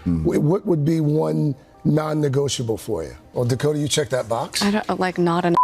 What would be one non-negotiable for you? Well, Dakota, you check that box. I don't like not an.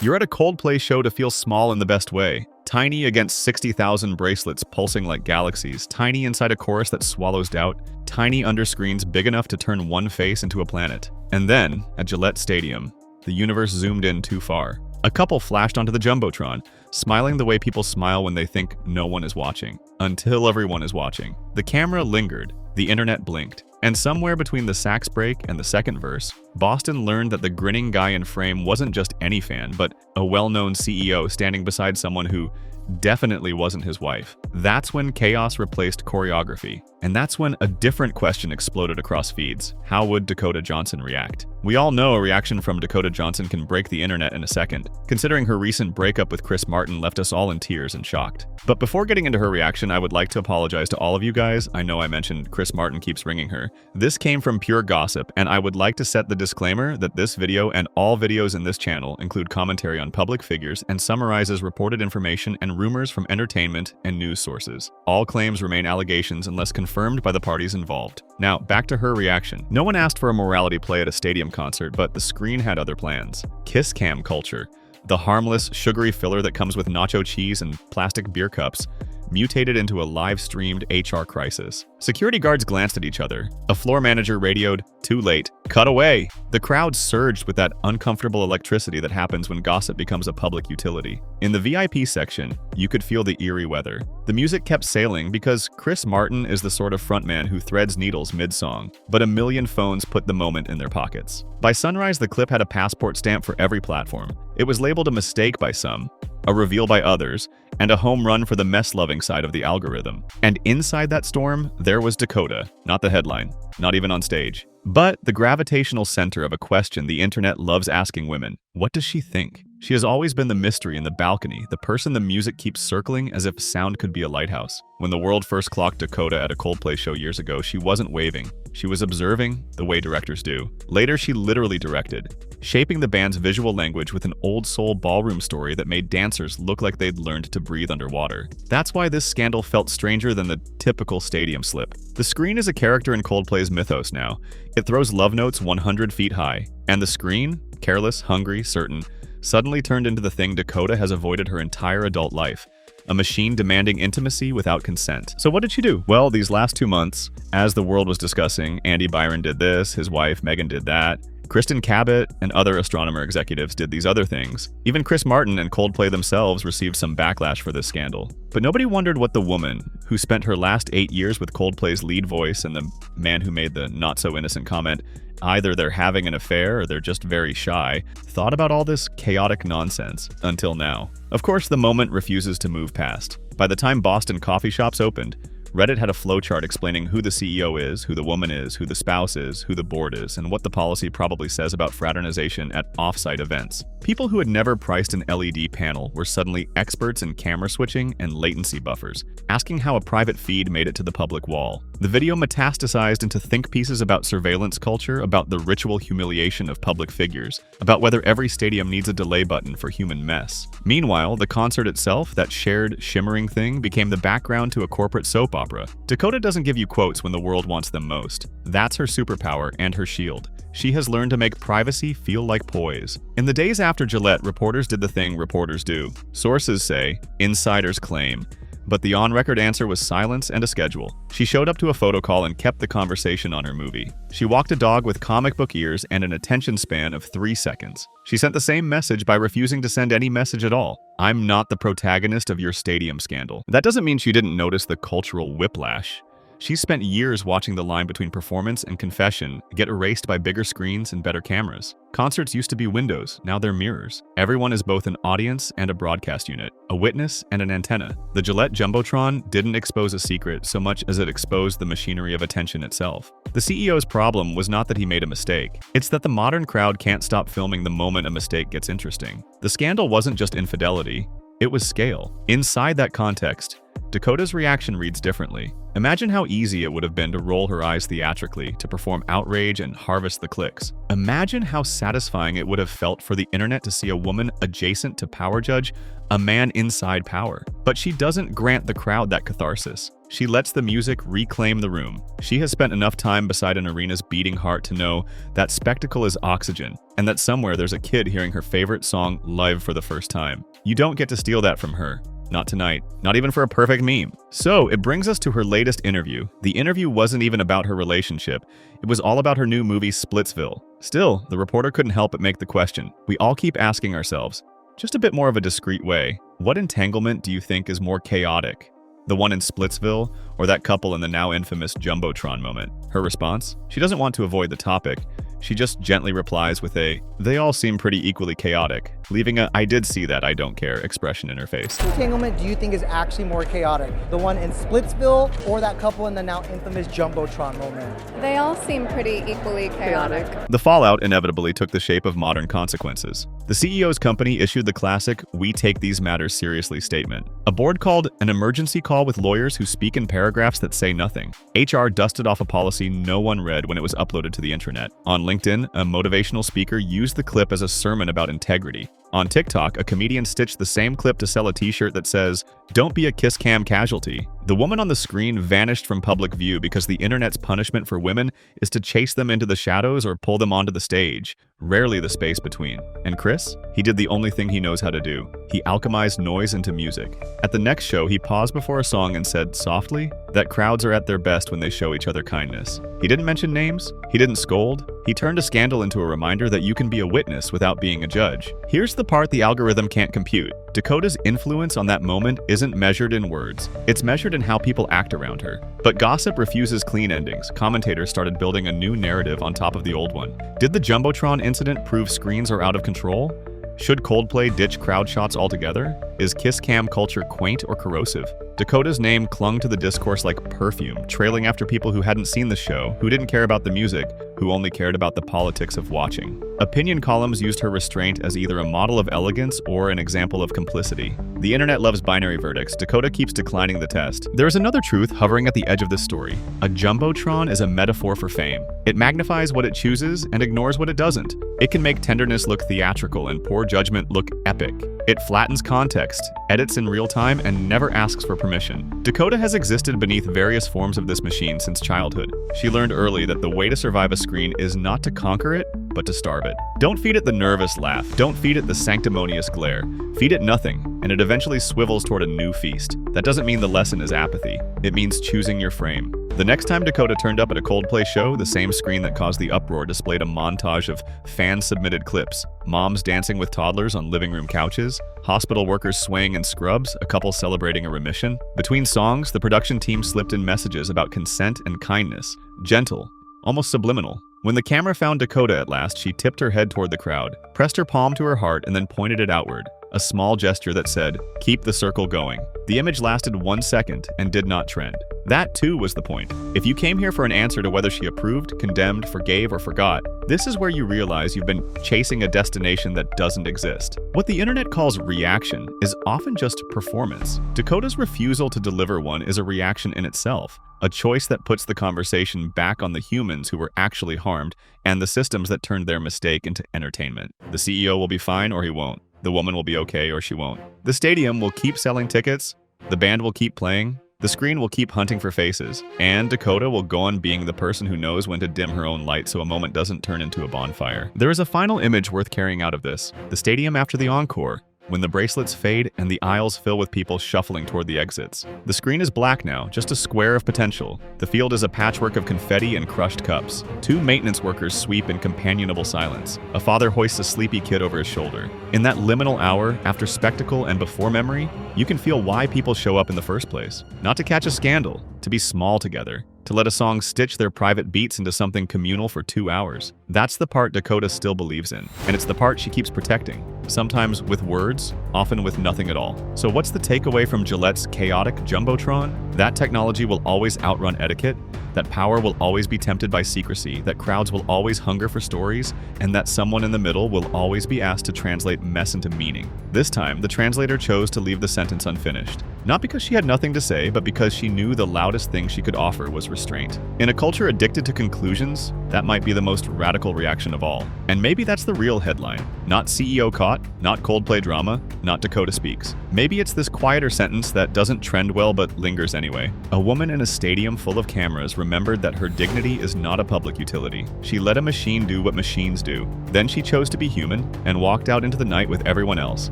You're at a Coldplay show to feel small in the best way. Tiny against 60,000 bracelets pulsing like galaxies. Tiny inside a chorus that swallows doubt. Tiny under screens big enough to turn one face into a planet. And then, at Gillette Stadium, the universe zoomed in too far. A couple flashed onto the jumbotron, smiling the way people smile when they think no one is watching. Until everyone is watching. The camera lingered. The internet blinked. And somewhere between the sax break and the second verse, Boston learned that the grinning guy in frame wasn't just any fan, but a well-known CEO standing beside someone who definitely wasn't his wife. That's when chaos replaced choreography. And that's when a different question exploded across feeds. How would Dakota Johnson react? We all know a reaction from Dakota Johnson can break the internet in a second, considering her recent breakup with Chris Martin left us all in tears and shocked. But before getting into her reaction, I would like to apologize to all of you guys. I know I mentioned Chris Martin keeps ringing her. This came from pure gossip, and I would like to set the disclaimer that this video and all videos in this channel include commentary on public figures and summarizes reported information and rumors from entertainment and news sources. All claims remain allegations unless confirmed by the parties involved. Now, back to her reaction. No one asked for a morality play at a stadium concert, but the screen had other plans. Kiss cam culture. The harmless, sugary filler that comes with nacho cheese and plastic beer cups mutated into a live-streamed HR crisis. Security guards glanced at each other. A floor manager radioed, "Too late. Cut away." The crowd surged with that uncomfortable electricity that happens when gossip becomes a public utility. In the VIP section, you could feel the eerie weather. The music kept sailing because Chris Martin is the sort of frontman who threads needles mid-song, but a million phones put the moment in their pockets. By sunrise, the clip had a passport stamp for every platform. It was labeled a mistake by some, a reveal by others, and a home run for the mess-loving side of the algorithm. And inside that storm, there was Dakota, not the headline, not even on stage, but the gravitational center of a question the internet loves asking women. What does she think? She has always been the mystery in the balcony, the person the music keeps circling as if sound could be a lighthouse. When the world first clocked Dakota at a Coldplay show years ago, she wasn't waving. She was observing the way directors do. Later, she literally directed, shaping the band's visual language with an old soul ballroom story that made dancers look like they'd learned to breathe underwater. That's why this scandal felt stranger than the typical stadium slip. The screen is a character in Coldplay's mythos now. It throws love notes 100 feet high. And the screen, careless, hungry, certain, suddenly turned into the thing Dakota has avoided her entire adult life. A machine demanding intimacy without consent. So what did she do? Well, these last 2 months, as the world was discussing, Andy Byron did this, his wife Megan did that, Kristen Cabot and other astronomer executives did these other things. Even Chris Martin and Coldplay themselves received some backlash for this scandal. But nobody wondered what the woman, who spent her last 8 years with Coldplay's lead voice and the man who made the not-so-innocent comment, either they're having an affair or they're just very shy, thought about all this chaotic nonsense until now. Of course, the moment refuses to move past. By the time Boston coffee shops opened, Reddit had a flowchart explaining who the CEO is, who the woman is, who the spouse is, who the board is, and what the policy probably says about fraternization at off-site events. People who had never priced an LED panel were suddenly experts in camera switching and latency buffers, asking how a private feed made it to the public wall. The video metastasized into think pieces about surveillance culture, about the ritual humiliation of public figures, about whether every stadium needs a delay button for human mess. Meanwhile, the concert itself, that shared, shimmering thing, became the background to a corporate soap opera. Dakota doesn't give you quotes when the world wants them most. That's her superpower and her shield. She has learned to make privacy feel like poise. In the days after Gillette, reporters did the thing reporters do. Sources say, insiders claim. But the on-record answer was silence and a schedule. She showed up to a photo call and kept the conversation on her movie. She walked a dog with comic book ears and an attention span of 3 seconds. She sent the same message by refusing to send any message at all. I'm not the protagonist of your stadium scandal. That doesn't mean she didn't notice the cultural whiplash. She spent years watching the line between performance and confession get erased by bigger screens and better cameras. Concerts used to be windows, now they're mirrors. Everyone is both an audience and a broadcast unit, a witness and an antenna. The Gillette Jumbotron didn't expose a secret so much as it exposed the machinery of attention itself. The CEO's problem was not that he made a mistake. It's that the modern crowd can't stop filming the moment a mistake gets interesting. The scandal wasn't just infidelity, it was scale. Inside that context, Dakota's reaction reads differently. Imagine how easy it would have been to roll her eyes theatrically, to perform outrage and harvest the clicks. Imagine how satisfying it would have felt for the internet to see a woman adjacent to power judge a man inside power. But she doesn't grant the crowd that catharsis. She lets the music reclaim the room. She has spent enough time beside an arena's beating heart to know that spectacle is oxygen, and that somewhere there's a kid hearing her favorite song live for the first time. You don't get to steal that from her. Not tonight. Not even for a perfect meme. So, it brings us to her latest interview. The interview wasn't even about her relationship. It was all about her new movie, Splitsville. Still, the reporter couldn't help but make the question. We all keep asking ourselves, just a bit more of a discreet way, what entanglement do you think is more chaotic? The one in Splitsville, or that couple in the now infamous jumbotron moment? Her response? She doesn't want to avoid the topic. She just gently replies with a, "They all seem pretty equally chaotic," leaving a "I did see that, I don't care" expression in her face. Which entanglement do you think is actually more chaotic? The one in Splitsville or that couple in the now infamous jumbotron moment? They all seem pretty equally chaotic. The fallout inevitably took the shape of modern consequences. The CEO's company issued the classic "We take these matters seriously" statement. A board called an emergency call with lawyers who speak in paragraphs that say nothing. HR dusted off a policy no one read when it was uploaded to the internet. On LinkedIn, a motivational speaker used the clip as a sermon about integrity. On TikTok, a comedian stitched the same clip to sell a t-shirt that says, "Don't be a kiss cam casualty." The woman on the screen vanished from public view because the internet's punishment for women is to chase them into the shadows or pull them onto the stage, rarely the space between. And Chris? He did the only thing he knows how to do. He alchemized noise into music. At the next show, he paused before a song and said softly that crowds are at their best when they show each other kindness. He didn't mention names. He didn't scold. He turned a scandal into a reminder that you can be a witness without being a judge. Here's the part the algorithm can't compute. Dakota's influence on that moment isn't measured in words. It's measured in how people act around her. But gossip refuses clean endings. Commentators started building a new narrative on top of the old one. Did the jumbotron incident prove screens are out of control? Should Coldplay ditch crowd shots altogether? Is kiss cam culture quaint or corrosive? Dakota's name clung to the discourse like perfume, trailing after people who hadn't seen the show, who didn't care about the music, who only cared about the politics of watching. Opinion columns used her restraint as either a model of elegance or an example of complicity. The internet loves binary verdicts. Dakota keeps declining the test. There is another truth hovering at the edge of this story. A jumbotron is a metaphor for fame. It magnifies what it chooses and ignores what it doesn't. It can make tenderness look theatrical and poor judgment look epic. It flattens context, edits in real time, and never asks for permission. Dakota has existed beneath various forms of this machine since childhood. She learned early that the way to survive a screen is not to conquer it, but to starve it. Don't feed it the nervous laugh. Don't feed it the sanctimonious glare. Feed it nothing, and it eventually swivels toward a new feast. That doesn't mean the lesson is apathy. It means choosing your frame. The next time Dakota turned up at a Coldplay show, the same screen that caused the uproar displayed a montage of fan-submitted clips. Moms dancing with toddlers on living room couches, hospital workers swaying in scrubs, a couple celebrating a remission. Between songs, the production team slipped in messages about consent and kindness. Gentle, almost subliminal. When the camera found Dakota at last, she tipped her head toward the crowd, pressed her palm to her heart, and then pointed it outward. A small gesture that said, "Keep the circle going." The image lasted 1 second and did not trend. That too was the point. If you came here for an answer to whether she approved, condemned, forgave, or forgot, this is where you realize you've been chasing a destination that doesn't exist. What the internet calls reaction is often just performance. Dakota's refusal to deliver one is a reaction in itself, a choice that puts the conversation back on the humans who were actually harmed and the systems that turned their mistake into entertainment. The CEO will be fine or he won't. The woman will be okay or she won't. The stadium will keep selling tickets, the band will keep playing, the screen will keep hunting for faces, and Dakota will go on being the person who knows when to dim her own light so a moment doesn't turn into a bonfire. There is a final image worth carrying out of this. The stadium after the encore, when the bracelets fade and the aisles fill with people shuffling toward the exits. The screen is black now, just a square of potential. The field is a patchwork of confetti and crushed cups. Two maintenance workers sweep in companionable silence. A father hoists a sleepy kid over his shoulder. In that liminal hour, after spectacle and before memory, you can feel why people show up in the first place. Not to catch a scandal, to be small together, to let a song stitch their private beats into something communal for 2 hours. That's the part Dakota still believes in, and it's the part she keeps protecting. Sometimes with words, often with nothing at all. So what's the takeaway from Gillette's chaotic jumbotron? That technology will always outrun etiquette, that power will always be tempted by secrecy, that crowds will always hunger for stories, and that someone in the middle will always be asked to translate mess into meaning. This time, the translator chose to leave the sentence unfinished. Not because she had nothing to say, but because she knew the loudest thing she could offer was restraint. In a culture addicted to conclusions, that might be the most radical reaction of all. And maybe that's the real headline. Not CEO caught, not Coldplay drama, not Dakota speaks. Maybe it's this quieter sentence that doesn't trend well but lingers anyway. A woman in a stadium full of cameras remembered that her dignity is not a public utility. She let a machine do what machines do. Then she chose to be human and walked out into the night with everyone else.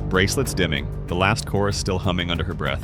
Bracelets dimming, the last chorus still humming under her breath.